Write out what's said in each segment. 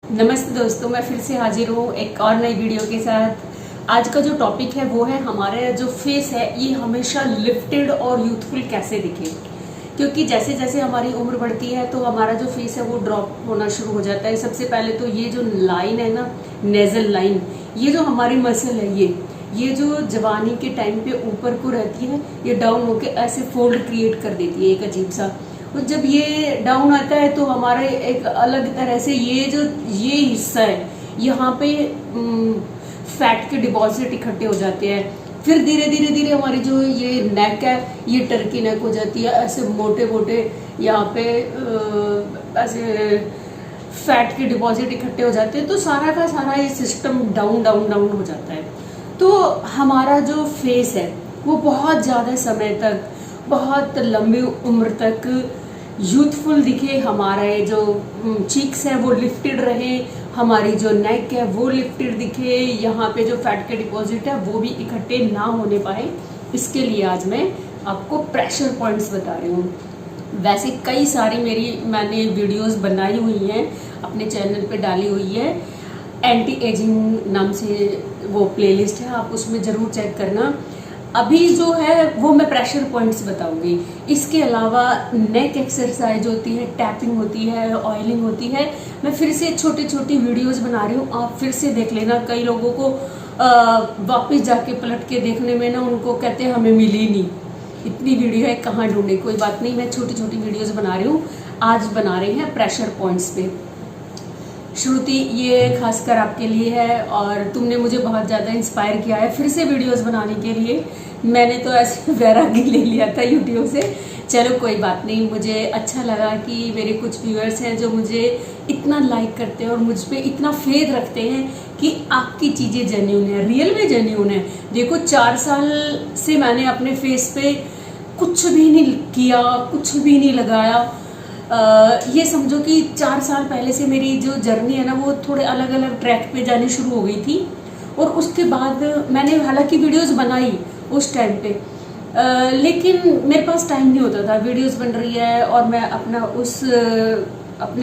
नमस्ते दोस्तों, मैं फिर से हाजिर हूँ एक और नई वीडियो के साथ। आज का जो टॉपिक है वो है हमारे जो फेस है ये हमेशा लिफ्टेड और यूथफुल कैसे दिखे। क्योंकि जैसे जैसे हमारी उम्र बढ़ती है तो हमारा जो फेस है वो ड्रॉप होना शुरू हो जाता है। सबसे पहले तो ये जो लाइन है ना, नेजल लाइन, ये जो हमारी मसल है ये जो जवानी के टाइम पे ऊपर को रहती है, ये डाउन होके ऐसे फोल्ड क्रिएट कर देती है एक अजीब सा। और जब ये डाउन आता है तो हमारे एक अलग तरह से ये हिस्सा है यहाँ पे फैट के डिपॉजिट इकट्ठे हो जाते हैं। फिर धीरे धीरे धीरे हमारी जो ये नेक है ये टर्की नेक हो जाती है, ऐसे मोटे मोटे यहाँ पे ऐसे फैट के डिपॉजिट इकट्ठे हो जाते हैं। तो सारा का सारा ये सिस्टम डाउन डाउन डाउन हो जाता है। तो हमारा जो फेस है वो बहुत ज़्यादा समय तक, बहुत लंबी उम्र तक यूथफुल दिखे। हमारे जो चीक्स है वो लिफ्टेड रहे, हमारी जो नेक है वो लिफ्टेड दिखे, यहाँ पे जो फैट के डिपॉजिट है वो भी इकट्ठे ना होने पाए। इसके लिए आज मैं आपको प्रेशर पॉइंट्स बता रही हूँ। वैसे कई सारी मैंने वीडियोस बनाई हुई हैं, अपने चैनल पे डाली हुई है। एंटी एजिंग नाम से वो प्लेलिस्ट है, आप उसमें ज़रूर चेक करना। अभी जो है वो मैं प्रेशर पॉइंट्स बताऊंगी। इसके अलावा नेक एक्सरसाइज होती है, टैपिंग होती है, ऑयलिंग होती है। मैं फिर से छोटी छोटी वीडियोस बना रही हूँ, आप फिर से देख लेना। कई लोगों को वापस जाके पलट के देखने में ना उनको कहते हैं हमें मिली नहीं, इतनी वीडियो है कहाँ ढूंढे। कोई बात नहीं, मैं छोटी छोटी वीडियोस बना रही हूँ। आज बना रही हैं प्रेशर पॉइंट्स पे। श्रुति, ये खासकर आपके लिए है और तुमने मुझे बहुत ज़्यादा इंस्पायर किया है फिर से वीडियोस बनाने के लिए। मैंने तो ऐसे वैराग्य ले लिया था यूट्यूब से। चलो कोई बात नहीं, मुझे अच्छा लगा कि मेरे कुछ व्यूअर्स हैं जो मुझे इतना लाइक करते हैं और मुझ पर इतना फेथ रखते हैं कि आपकी चीज़ें जेन्यून है, रियल में जेन्यून है। देखो 4 साल से मैंने अपने फेस पे कुछ भी नहीं किया, कुछ भी नहीं लगाया। ये समझो कि 4 साल पहले से मेरी जो जर्नी है ना वो थोड़े अलग अलग ट्रैक पे जानी शुरू हो गई थी। और उसके बाद मैंने हालांकि वीडियोस बनाई उस टाइम पे, लेकिन मेरे पास टाइम नहीं होता था। वीडियोस बन रही है और मैं अपने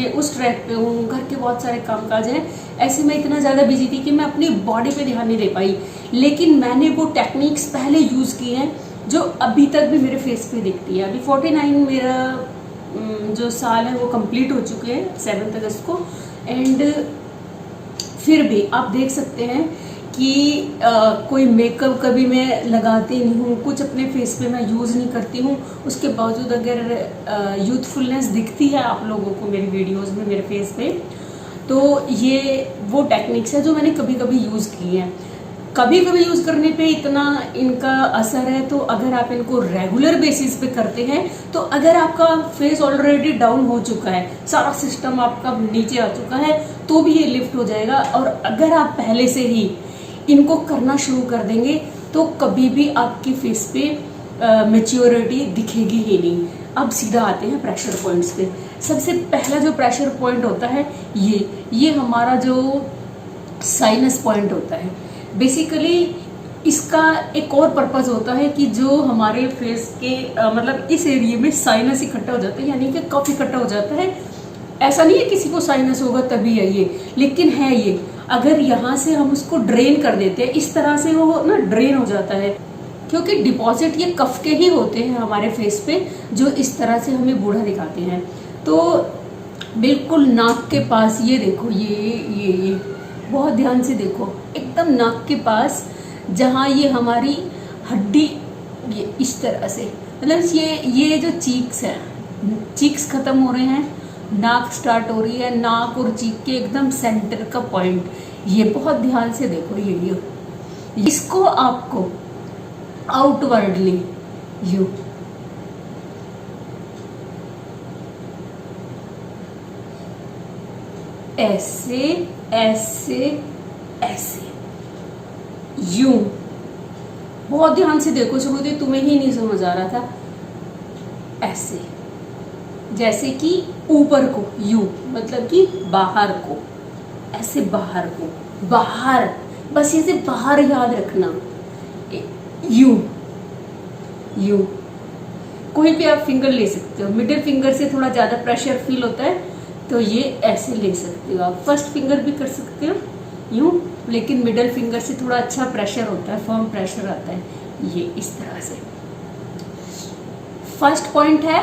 उस ट्रैक पे हूँ, घर के बहुत सारे कामकाज हैं, ऐसे में इतना ज़्यादा बिजी थी कि मैं अपनी बॉडी पे ध्यान नहीं दे पाई। लेकिन मैंने वो टेक्निक्स पहले यूज़ की हैं जो अभी तक भी मेरे फेस पे दिखती है। अभी 49 मेरा जो साल है वो कंप्लीट हो चुके हैं 7 अगस्त को। एंड फिर भी आप देख सकते हैं कि कोई मेकअप कभी मैं लगाती नहीं हूँ, कुछ अपने फेस पे मैं यूज़ नहीं करती हूँ। उसके बावजूद अगर यूथफुलनेस दिखती है आप लोगों को मेरी वीडियोस में, मेरे फेस पे, तो ये वो टेक्निक्स है जो मैंने कभी कभी यूज़ की हैं। कभी कभी यूज़ करने पे इतना इनका असर है, तो अगर आप इनको रेगुलर बेसिस पे करते हैं तो अगर आपका फेस ऑलरेडी डाउन हो चुका है, सारा सिस्टम आपका नीचे आ चुका है, तो भी ये लिफ्ट हो जाएगा। और अगर आप पहले से ही इनको करना शुरू कर देंगे तो कभी भी आपकी फेस पे मैच्योरिटी दिखेगी ही नहीं। अब सीधा आते हैं प्रेशर पॉइंट्स पे। सबसे पहला जो प्रेशर पॉइंट होता है ये हमारा जो साइनस पॉइंट होता है। बेसिकली इसका एक और पर्पस होता है कि जो हमारे फेस के मतलब इस एरिया में साइनस इकट्ठा हो जाता है, यानी कि कफ इकट्ठा हो जाता है। ऐसा नहीं है किसी को साइनस होगा तभी है ये, लेकिन है ये। अगर यहाँ से हम उसको ड्रेन कर देते हैं, इस तरह से वो ना ड्रेन हो जाता है, क्योंकि डिपॉजिट ये कफ के ही होते हैं हमारे फेस पे, जो इस तरह से हमें बूढ़ा दिखाते हैं। तो बिल्कुल नाक के पास ये देखो, ये बहुत ध्यान से देखो, एकदम नाक के पास जहाँ ये हमारी हड्डी, ये इस तरह से, मतलब ये जो चीक्स है, चीक्स खत्म हो रहे हैं, नाक स्टार्ट हो रही है, नाक और चीक के एकदम सेंटर का पॉइंट, ये बहुत ध्यान से देखो। ये इसको आपको आउटवर्डली यू ऐसे ऐसे ऐसे यूं, बहुत ध्यान से देखो श्रुति, तुम्हें ही नहीं समझ आ रहा था। ऐसे, जैसे कि ऊपर को यू, मतलब कि बाहर को, ऐसे बाहर को, बाहर, बस ऐसे बाहर याद रखना। यू यू, कोई भी आप फिंगर ले सकते हो। मिडिल फिंगर से थोड़ा ज्यादा प्रेशर फील होता है तो ये ऐसे ले सकते हो आप। फर्स्ट फिंगर भी कर सकते हो यूं, लेकिन मिडल फिंगर से थोड़ा अच्छा प्रेशर होता है, फर्म प्रेशर आता है, ये इस तरह से। फर्स्ट पॉइंट है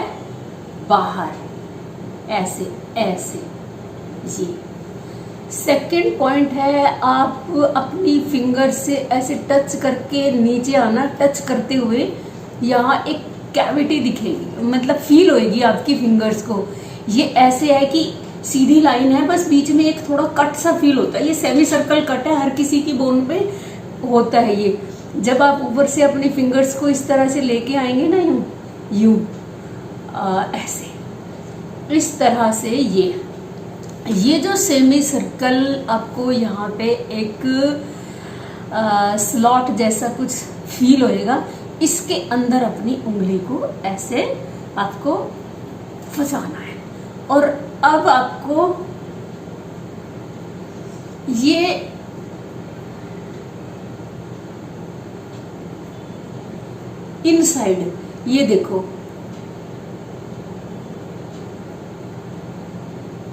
बाहर, ऐसे ऐसे ये। सेकंड पॉइंट है आप अपनी फिंगर से ऐसे टच करके नीचे आना, टच करते हुए यहाँ एक कैविटी दिखेगी, मतलब फील होएगी आपकी फिंगर्स को। ये ऐसे है कि सीधी लाइन है, बस बीच में एक थोड़ा कट सा फील होता है। ये सेमी सर्कल कट है, हर किसी की बोन पे होता है ये। जब आप ऊपर से अपनी फिंगर्स को इस तरह से लेके आएंगे ना, यूं यूं ऐसे, इस तरह से ये जो सेमी सर्कल आपको यहाँ पे एक स्लॉट जैसा कुछ फील होएगा, इसके अंदर अपनी उंगली को ऐसे आपको फंसाना है। और अब आपको ये इनसाइड, ये देखो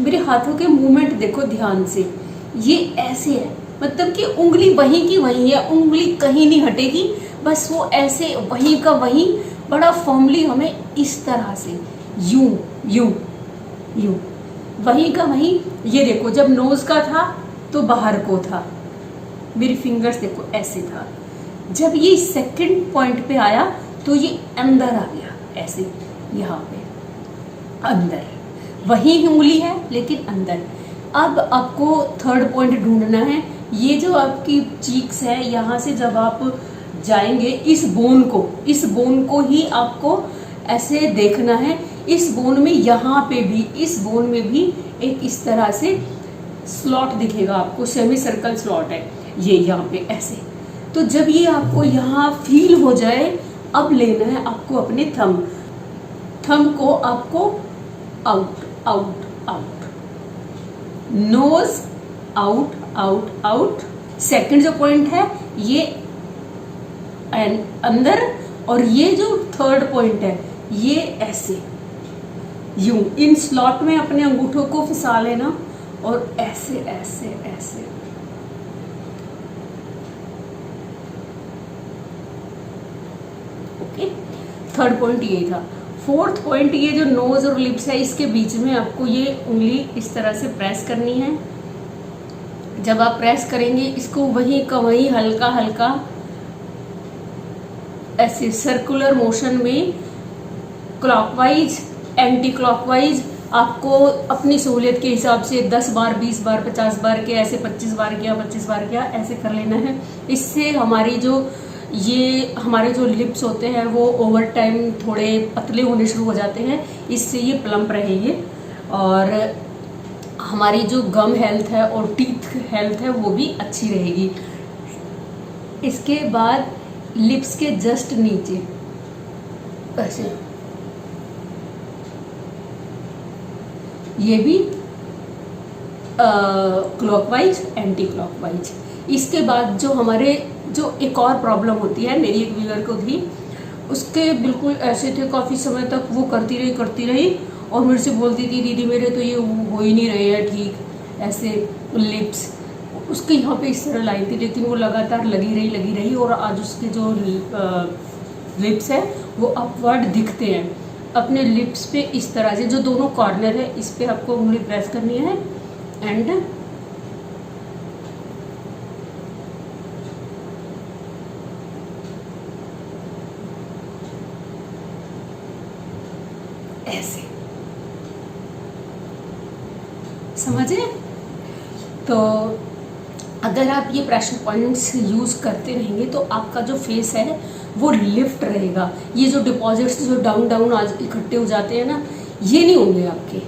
मेरे हाथों के मूवमेंट देखो ध्यान से, ये ऐसे है, मतलब कि उंगली वहीं की वहीं है, उंगली कहीं नहीं हटेगी, बस वो ऐसे वहीं का वहीं, बड़ा फॉर्मली हमें इस तरह से यूं यूं यूं, वहीं का वहीं। ये देखो जब नोज का था तो बाहर को था, मेरी फिंगर्स देखो ऐसे था। जब ये सेकंड पॉइंट पे आया तो ये अंदर आ गया, ऐसे यहाँ पे अंदर, वही उंगली है लेकिन अंदर। अब आपको थर्ड पॉइंट ढूंढना है। ये जो आपकी चीक्स है, यहाँ से जब आप जाएंगे इस बोन को ही आपको ऐसे देखना है। इस बोन में, यहाँ पे भी, इस बोन में भी एक इस तरह से स्लॉट दिखेगा आपको, सेमी सर्कल स्लॉट है ये यहाँ पे ऐसे। तो जब ये आपको यहाँ फील हो जाए, अब लेना है आपको अपने थंब को आपको out out out, nose out out out. Second जो पॉइंट है ये अंदर, और ये जो थर्ड पॉइंट है ये ऐसे यूं, इन स्लॉट में अपने अंगूठों को फंसा लेना और ऐसे ऐसे ऐसे। ओके, थर्ड पॉइंट ये था। फोर्थ पॉइंट, ये जो नोज और लिप्स है इसके बीच में आपको ये उंगली इस तरह से प्रेस करनी है। जब आप प्रेस करेंगे इसको वहीं का वहीं हल्का हल्का ऐसे सर्कुलर मोशन में, क्लॉकवाइज एंटी क्लॉकवाइज, आपको अपनी सहूलियत के हिसाब से 10 बार 20 बार 50 बार के ऐसे 25 बार किया 25 बार किया ऐसे कर लेना है। इससे हमारी हमारे जो लिप्स होते हैं वो ओवर टाइम थोड़े पतले होने शुरू हो जाते हैं, इससे ये प्लम्प रहेंगे और हमारी जो गम हेल्थ है और टीथ हेल्थ है वो भी अच्छी रहेगी। इसके बाद लिप्स के जस्ट नीचे ऐसे, ये भी क्लॉकवाइज एंटी क्लॉकवाइज। इसके बाद जो एक और प्रॉब्लम होती है, मेरी एक व्यूअर को थी, उसके बिल्कुल ऐसे थे, काफ़ी समय तक वो करती रही और मेरे से बोलती थी दीदी मेरे तो ये हो ही नहीं रहे हैं ठीक, ऐसे लिप्स। उसके यहाँ पे इस तरह लाइन थी, लेकिन वो लगातार लगी रही और आज उसके जो लिप्स है वो अपवर्ड दिखते हैं। अपने लिप्स पे इस तरह से जो दोनों कॉर्नर है इस पे आपको उंगली प्रेस करनी है एंड ऐसे, समझे? तो अगर आप ये प्रेशर पॉइंट्स यूज करते रहेंगे तो आपका जो फेस है वो लिफ्ट रहेगा। ये जो डिपॉजिट्स जो डाउन आज इकट्ठे हो जाते हैं ना, ये नहीं होंगे आपके,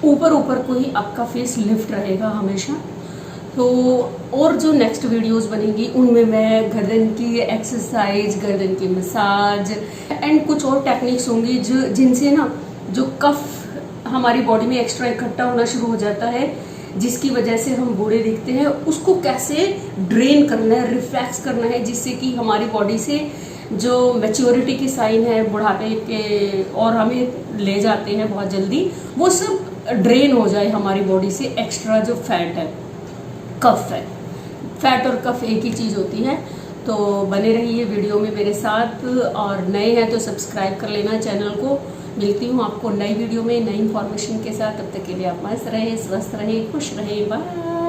ऊपर को ही आपका फेस लिफ्ट रहेगा हमेशा। तो और जो नेक्स्ट वीडियोस बनेंगी उनमें मैं गर्दन की एक्सरसाइज, गर्दन की मसाज एंड कुछ और टेक्निक्स होंगी जिनसे ना जो कफ हमारी बॉडी में एक्स्ट्रा इकट्ठा होना शुरू हो जाता है, जिसकी वजह से हम बूढ़े दिखते हैं, उसको कैसे ड्रेन करना है, रिफ्लैक्स करना है, जिससे कि हमारी बॉडी से जो मैच्योरिटी के साइन है बुढ़ापे के और हमें ले जाते हैं बहुत जल्दी, वो सब ड्रेन हो जाए हमारी बॉडी से एक्स्ट्रा जो फैट है, कफ है। फैट और कफ एक ही चीज़ होती है। तो बने रहिए वीडियो में मेरे साथ, और नए हैं तो सब्सक्राइब कर लेना चैनल को। मिलती हूँ आपको नई वीडियो में नई इन्फॉर्मेशन के साथ। तब तक के लिए आप मस्त रहें, स्वस्थ रहें, खुश रहें। बाय।